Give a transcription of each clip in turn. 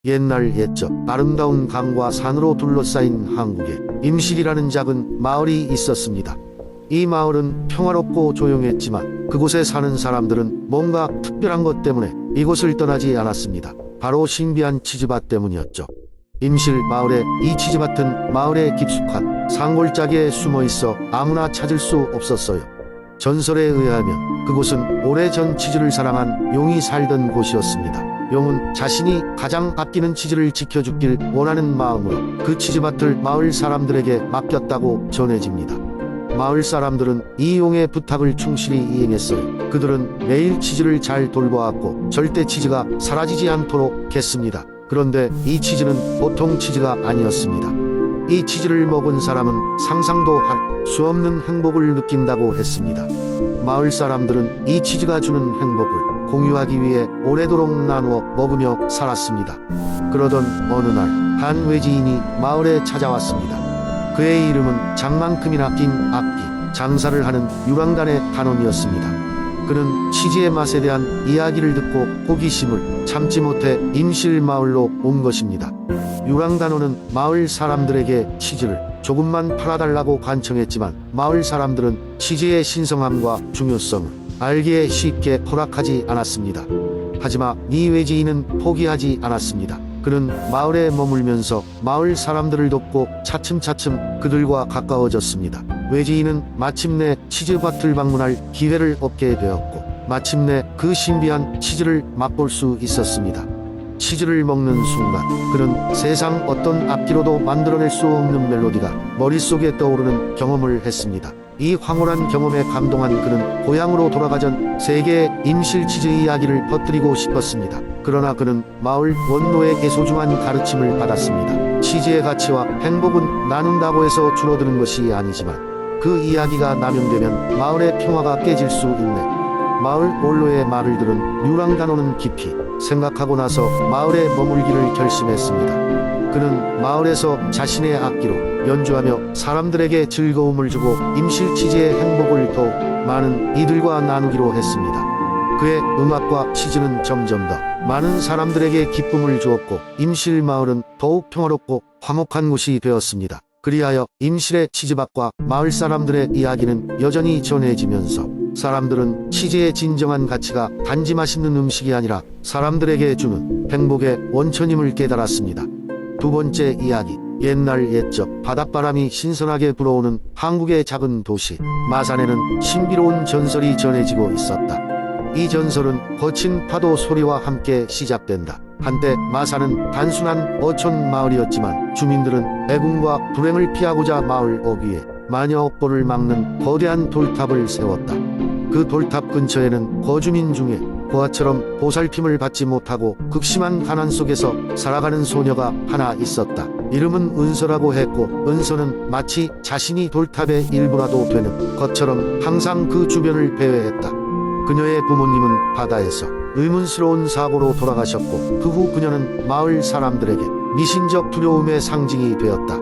옛날 옛적 아름다운 강과 산으로 둘러싸인 한국에 임실이라는 작은 마을이 있었습니다. 이 마을은 평화롭고 조용했지만 그곳에 사는 사람들은 뭔가 특별한 것 때문에 이곳을 떠나지 않았습니다. 바로 신비한 치즈밭 때문이었죠. 임실 마을에 이 치즈밭은 마을의 깊숙한 산골짜기에 숨어 있어 아무나 찾을 수 없었어요. 전설에 의하면 그곳은 오래전 치즈를 사랑한 용이 살던 곳이었습니다. 용은 자신이 가장 아끼는 치즈를 지켜주길 원하는 마음으로 그 치즈밭을 마을 사람들에게 맡겼다고 전해집니다. 마을 사람들은 이 용의 부탁을 충실히 이행했어요. 그들은 매일 치즈를 잘 돌보았고 절대 치즈가 사라지지 않도록 했습니다. 그런데 이 치즈는 보통 치즈가 아니었습니다. 이 치즈를 먹은 사람은 상상도 할 수 없는 행복을 느낀다고 했습니다. 마을 사람들은 이 치즈가 주는 행복을 공유하기 위해 오래도록 나누어 먹으며 살았습니다. 그러던 어느 날 한 외지인이 마을에 찾아왔습니다. 그의 이름은 장만큼이나 긴 악기, 장사를 하는 유랑단의 단원이었습니다. 그는 치즈의 맛에 대한 이야기를 듣고 호기심을 참지 못해 임실 마을로 온 것입니다. 유랑단원은 마을 사람들에게 치즈를 조금만 팔아달라고 간청했지만 마을 사람들은 치즈의 신성함과 중요성을 알기에 쉽게 허락하지 않았습니다. 하지만 이 외지인은 포기하지 않았습니다. 그는 마을에 머물면서 마을 사람들을 돕고 차츰차츰 그들과 가까워졌습니다. 외지인은 마침내 치즈밭을 방문할 기회를 얻게 되었고 마침내 그 신비한 치즈를 맛볼 수 있었습니다. 치즈를 먹는 순간 그는 세상 어떤 악기로도 만들어낼 수 없는 멜로디가 머릿속에 떠오르는 경험을 했습니다. 이 황홀한 경험에 감동한 그는 고향으로 돌아가 전 세계의 임실 치즈 이야기를 퍼뜨리고 싶었습니다. 그러나 그는 마을 원노에게 소중한 가르침을 받았습니다. 치즈의 가치와 행복은 나눈다고 해서 줄어드는 것이 아니지만 그 이야기가 남용되면 마을의 평화가 깨질 수 있네. 마을 원로의 말을 들은 유랑단원은 깊이 생각하고 나서 마을에 머물기를 결심했습니다. 그는 마을에서 자신의 악기로 연주하며 사람들에게 즐거움을 주고 임실 치즈의 행복을 더욱 많은 이들과 나누기로 했습니다. 그의 음악과 치즈는 점점 더 많은 사람들에게 기쁨을 주었고 임실 마을은 더욱 평화롭고 화목한 곳이 되었습니다. 그리하여 임실의 치즈밭과 마을 사람들의 이야기는 여전히 전해지면서 사람들은 치즈의 진정한 가치가 단지 맛있는 음식이 아니라 사람들에게 주는 행복의 원천임을 깨달았습니다. 두 번째 이야기. 옛날 옛적 바닷바람이 신선하게 불어오는 한국의 작은 도시 마산에는 신비로운 전설이 전해지고 있었다. 이 전설은 거친 파도 소리와 함께 시작된다. 한때 마산은 단순한 어촌 마을이었지만 주민들은 애군과 불행을 피하고자 마을 어귀에 마녀 업보를 막는 거대한 돌탑을 세웠다. 그 돌탑 근처에는 거주민 중에 고아처럼 보살핌을 받지 못하고 극심한 가난 속에서 살아가는 소녀가 하나 있었다. 이름은 은서라고 했고 은서는 마치 자신이 돌탑의 일부라도 되는 것처럼 항상 그 주변을 배회했다. 그녀의 부모님은 바다에서 의문스러운 사고로 돌아가셨고 그 후 그녀는 마을 사람들에게 미신적 두려움의 상징이 되었다.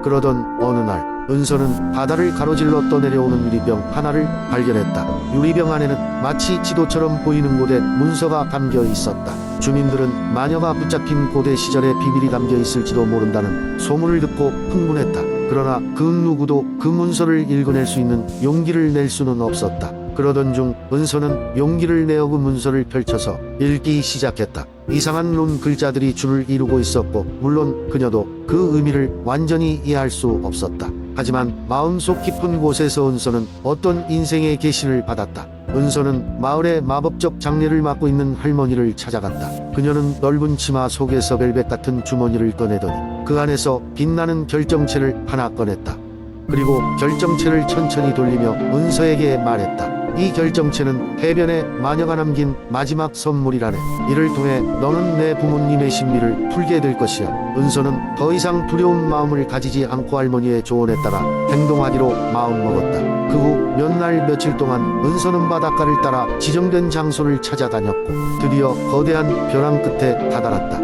그러던 어느 날 은서는 바다를 가로질러 떠내려오는 유리병 하나를 발견했다. 유리병 안에는 마치 지도처럼 보이는 곳에 문서가 담겨 있었다. 주민들은 마녀가 붙잡힌 고대 시절의 비밀이 담겨 있을지도 모른다는 소문을 듣고 흥분했다. 그러나 그 누구도 그 문서를 읽어낼 수 있는 용기를 낼 수는 없었다. 그러던 중 은서는 용기를 내어 그 문서를 펼쳐서 읽기 시작했다. 이상한 룬 글자들이 줄을 이루고 있었고 물론 그녀도 그 의미를 완전히 이해할 수 없었다. 하지만 마음속 깊은 곳에서 은서는 어떤 인생의 계시를 받았다. 은서는 마을의 마법적 장례를 맡고 있는 할머니를 찾아갔다. 그녀는 넓은 치마 속에서 벨벳 같은 주머니를 꺼내더니 그 안에서 빛나는 결정체를 하나 꺼냈다. 그리고 결정체를 천천히 돌리며 은서에게 말했다. 이 결정체는 해변에 마녀가 남긴 마지막 선물이라네. 이를 통해 너는 내 부모님의 신비를 풀게 될 것이야. 은서는 더 이상 두려운 마음을 가지지 않고 할머니의 조언에 따라 행동하기로 마음먹었다. 그 후 몇 날 며칠 동안 은서는 바닷가를 따라 지정된 장소를 찾아다녔고 드디어 거대한 벼랑 끝에 다다랐다.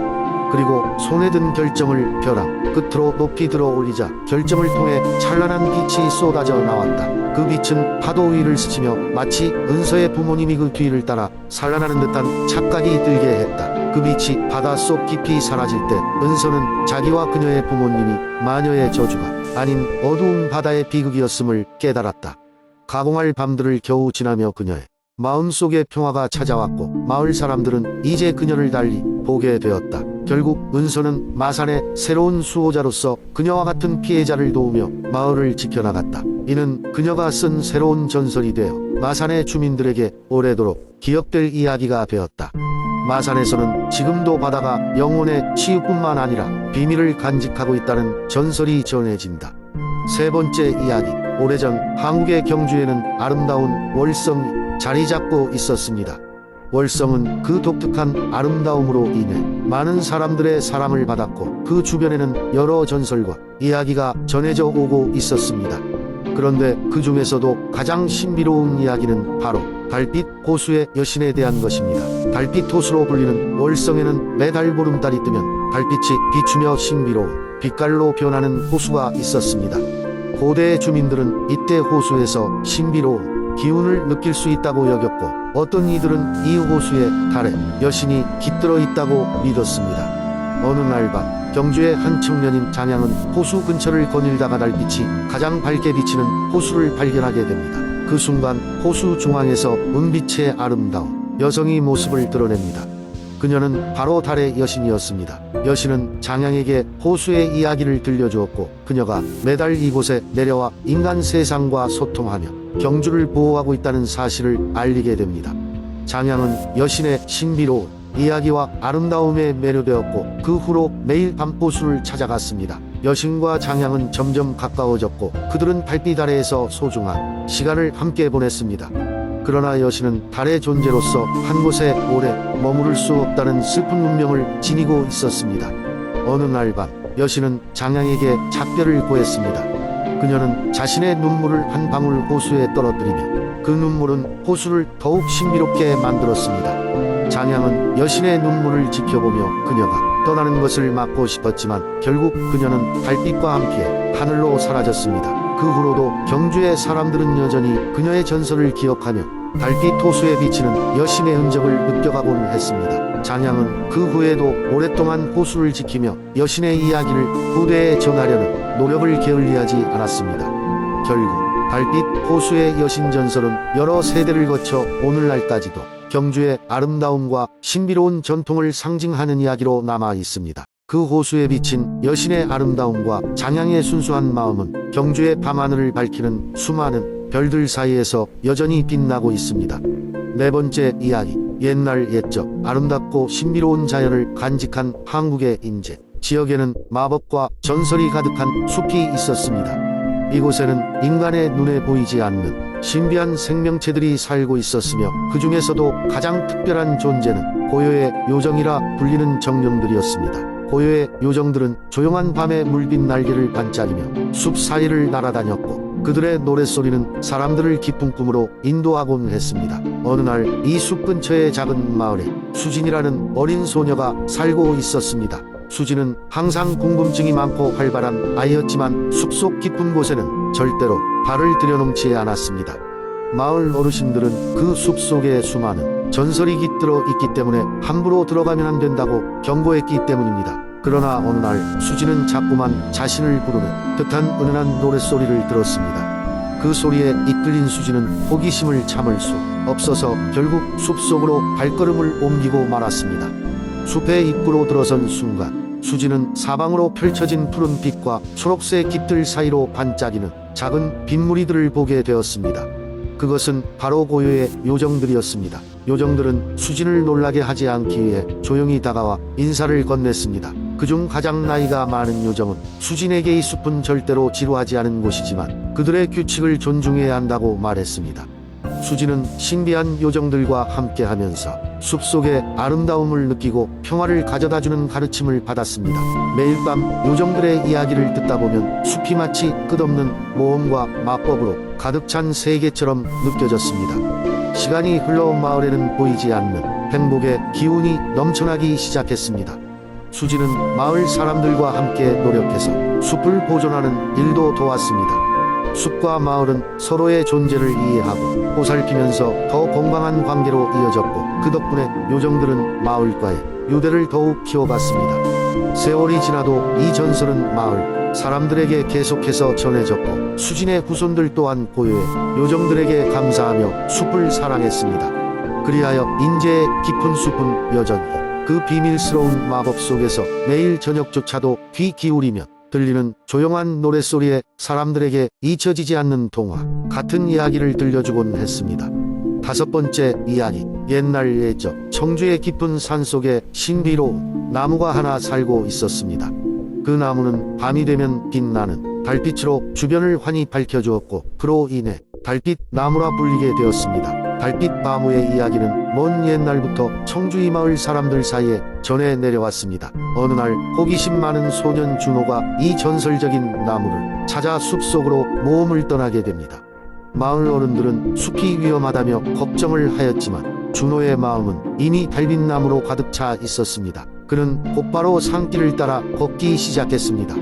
그리고 손에 든 결정을 벼랑 끝으로 높이 들어 올리자 결정을 통해 찬란한 빛이 쏟아져 나왔다. 그 빛은 파도 위를 스치며 마치 은서의 부모님이 그 뒤를 따라 산란하는 듯한 착각이 들게 했다. 그 빛이 바닷속 깊이 사라질 때 은서는 자기와 그녀의 부모님이 마녀의 저주가 아닌 어두운 바다의 비극이었음을 깨달았다. 가공할 밤들을 겨우 지나며 그녀의 마음속에 평화가 찾아왔고 마을 사람들은 이제 그녀를 달리 보게 되었다. 결국 은서는 마산의 새로운 수호자로서 그녀와 같은 피해자를 도우며 마을을 지켜나갔다. 이는 그녀가 쓴 새로운 전설이 되어 마산의 주민들에게 오래도록 기억될 이야기가 되었다. 마산에서는 지금도 바다가 영혼의 치유뿐만 아니라 비밀을 간직하고 있다는 전설이 전해진다. 세 번째 이야기. 오래전 한국의 경주에는 아름다운 월성이 자리 잡고 있었습니다. 월성은 그 독특한 아름다움으로 인해 많은 사람들의 사랑을 받았고 그 주변에는 여러 전설과 이야기가 전해져 오고 있었습니다. 그런데 그 중에서도 가장 신비로운 이야기는 바로 달빛 호수의 여신에 대한 것입니다. 달빛 호수로 불리는 월성에는 매달 보름달이 뜨면 달빛이 비추며 신비로운 빛깔로 변하는 호수가 있었습니다. 고대 주민들은 이때 호수에서 신비로운 기운을 느낄 수 있다고 여겼고 어떤 이들은 이 호수에 달의 여신이 깃들어 있다고 믿었습니다. 어느 날 밤 경주의 한 청년인 장양은 호수 근처를 거닐다가 달빛이 가장 밝게 비치는 호수를 발견하게 됩니다. 그 순간 호수 중앙에서 은빛의 아름다운 여성이 모습을 드러냅니다. 그녀는 바로 달의 여신이었습니다. 여신은 장양에게 호수의 이야기를 들려주었고 그녀가 매달 이곳에 내려와 인간 세상과 소통하며 경주를 보호하고 있다는 사실을 알리게 됩니다. 장양은 여신의 신비로운 이야기와 아름다움에 매료되었고 그 후로 매일 밤 호수를 찾아갔습니다. 여신과 장양은 점점 가까워졌고 그들은 달빛 아래에서 소중한 시간을 함께 보냈습니다. 그러나 여신은 달의 존재로서 한 곳에 오래 머무를 수 없다는 슬픈 운명을 지니고 있었습니다. 어느 날 밤 여신은 장양에게 작별을 고했습니다. 그녀는 자신의 눈물을 한 방울 호수에 떨어뜨리며 그 눈물은 호수를 더욱 신비롭게 만들었습니다. 장양은 여신의 눈물을 지켜보며 그녀가 떠나는 것을 막고 싶었지만 결국 그녀는 달빛과 함께 하늘로 사라졌습니다. 그 후로도 경주의 사람들은 여전히 그녀의 전설을 기억하며 달빛 호수에 비치는 여신의 흔적을 느껴가곤 했습니다. 장양은 그 후에도 오랫동안 호수를 지키며 여신의 이야기를 후대에 전하려는 노력을 게을리하지 않았습니다. 결국 달빛 호수의 여신 전설은 여러 세대를 거쳐 오늘날까지도 경주의 아름다움과 신비로운 전통을 상징하는 이야기로 남아 있습니다. 그 호수에 비친 여신의 아름다움과 장양의 순수한 마음은 경주의 밤하늘을 밝히는 수많은 별들 사이에서 여전히 빛나고 있습니다. 네 번째 이야기. 옛날 옛적 아름답고 신비로운 자연을 간직한 한국의 인제 지역에는 마법과 전설이 가득한 숲이 있었습니다. 이곳에는 인간의 눈에 보이지 않는 신비한 생명체들이 살고 있었으며 그 중에서도 가장 특별한 존재는 고요의 요정이라 불리는 정령들이었습니다. 고요의 요정들은 조용한 밤에 물빛 날개를 반짝이며 숲 사이를 날아다녔고 그들의 노랫소리는 사람들을 깊은 꿈으로 인도하곤 했습니다. 어느 날 이 숲 근처의 작은 마을에 수진이라는 어린 소녀가 살고 있었습니다. 수진은 항상 궁금증이 많고 활발한 아이였지만 숲속 깊은 곳에는 절대로 발을 들여놓지 않았습니다. 마을 어르신들은 그 숲속에 수많은 전설이 깃들어 있기 때문에 함부로 들어가면 안 된다고 경고했기 때문입니다. 그러나 어느 날 수진은 자꾸만 자신을 부르는 듯한 은은한 노랫소리를 들었습니다. 그 소리에 이끌린 수진은 호기심을 참을 수 없어서 결국 숲속으로 발걸음을 옮기고 말았습니다. 숲의 입구로 들어선 순간 수진은 사방으로 펼쳐진 푸른 빛과 초록색 깃들 사이로 반짝이는 작은 빗무리들을 보게 되었습니다. 그것은 바로 고요의 요정들이었습니다. 요정들은 수진을 놀라게 하지 않기 위해 조용히 다가와 인사를 건넸습니다. 그중 가장 나이가 많은 요정은 수진에게 이 숲은 절대로 지루하지 않은 곳이지만 그들의 규칙을 존중해야 한다고 말했습니다. 수진은 신비한 요정들과 함께하면서 숲속의 아름다움을 느끼고 평화를 가져다주는 가르침을 받았습니다. 매일 밤 요정들의 이야기를 듣다 보면 숲이 마치 끝없는 모험과 마법으로 가득 찬 세계처럼 느껴졌습니다. 시간이 흘러 마을에는 보이지 않는 행복의 기운이 넘쳐나기 시작했습니다. 수진은 마을 사람들과 함께 노력해서 숲을 보존하는 일도 도왔습니다. 숲과 마을은 서로의 존재를 이해하고 보살피면서 더 건강한 관계로 이어졌고 그 덕분에 요정들은 마을과의 유대를 더욱 키워갔습니다. 세월이 지나도 이 전설은 마을 사람들에게 계속해서 전해졌고 수진의 후손들 또한 고요의 요정들에게 감사하며 숲을 사랑했습니다. 그리하여 인제의 깊은 숲은 여전히 그 비밀스러운 마법 속에서 매일 저녁조차도 귀 기울이면 들리는 조용한 노랫소리에 사람들에게 잊혀지지 않는 동화 같은 이야기를 들려주곤 했습니다. 다섯 번째 이야기. 옛날 예적 청주의 깊은 산속에 신비로운 나무가 하나 살고 있었습니다. 그 나무는 밤이 되면 빛나는 달빛으로 주변을 환히 밝혀주었고 그로 인해 달빛 나무라 불리게 되었습니다. 달빛 나무의 이야기는 먼 옛날부터 청주이 마을 사람들 사이에 전해 내려왔습니다. 어느 날 호기심 많은 소년 준호가 이 전설적인 나무를 찾아 숲속으로 모험을 떠나게 됩니다. 마을 어른들은 숲이 위험하다며 걱정을 하였지만 준호의 마음은 이미 달빛나무로 가득 차 있었습니다. 그는 곧바로 산길을 따라 걷기 시작했습니다.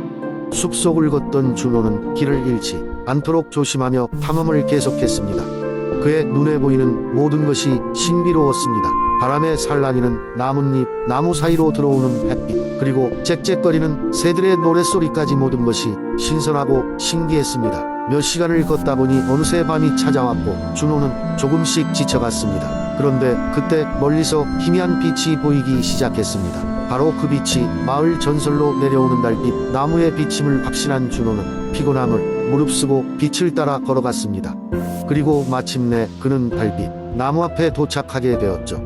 숲속을 걷던 준호는 길을 잃지 않도록 조심하며 탐험을 계속했습니다. 그의 눈에 보이는 모든 것이 신비로웠습니다. 바람에 살라니는 나뭇잎, 나무 사이로 들어오는 햇빛, 그리고 짹짹거리는 새들의 노랫소리까지 모든 것이 신선하고 신기했습니다. 몇 시간을 걷다 보니 어느새 밤이 찾아왔고 준호는 조금씩 지쳐갔습니다. 그런데 그때 멀리서 희미한 빛이 보이기 시작했습니다. 바로 그 빛이 마을 전설로 내려오는 달빛 나무의 비침을 확신한 준호는 피곤함을 무릅쓰고 빛을 따라 걸어갔습니다. 그리고 마침내 그는 달빛 나무 앞에 도착하게 되었죠.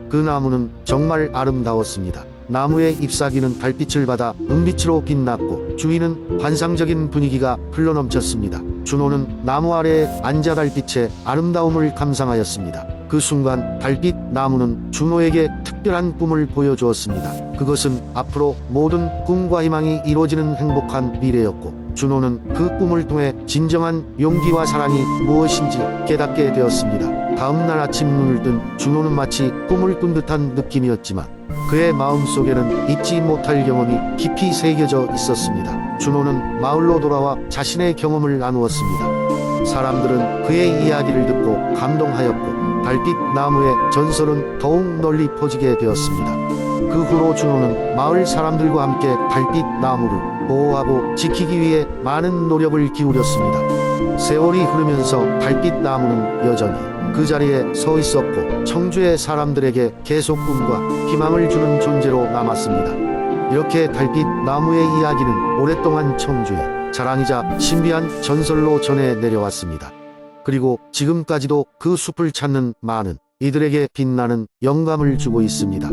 그 나무는 정말 아름다웠습니다. 나무의 잎사귀는 달빛을 받아 은빛으로 빛났고 주위는 환상적인 분위기가 흘러넘쳤습니다. 준호는 나무 아래에 앉아 달빛의 아름다움을 감상하였습니다. 그 순간 달빛 나무는 준호에게 특별한 꿈을 보여주었습니다. 그것은 앞으로 모든 꿈과 희망이 이루어지는 행복한 미래였고 준호는 그 꿈을 통해 진정한 용기와 사랑이 무엇인지 깨닫게 되었습니다. 다음날 아침 눈을 뜬 준호는 마치 꿈을 꾼 듯한 느낌이었지만 그의 마음속에는 잊지 못할 경험이 깊이 새겨져 있었습니다. 준호는 마을로 돌아와 자신의 경험을 나누었습니다. 사람들은 그의 이야기를 듣고 감동하였고 달빛 나무의 전설은 더욱 널리 퍼지게 되었습니다. 그 후로 준호는 마을 사람들과 함께 달빛 나무를 보호하고 지키기 위해 많은 노력을 기울였습니다. 세월이 흐르면서 달빛 나무는 여전히 그 자리에 서 있었고 청주의 사람들에게 계속 꿈과 희망을 주는 존재로 남았습니다. 이렇게 달빛 나무의 이야기는 오랫동안 청주의 자랑이자 신비한 전설로 전해 내려왔습니다. 그리고 지금까지도 그 숲을 찾는 많은 이들에게 빛나는 영감을 주고 있습니다.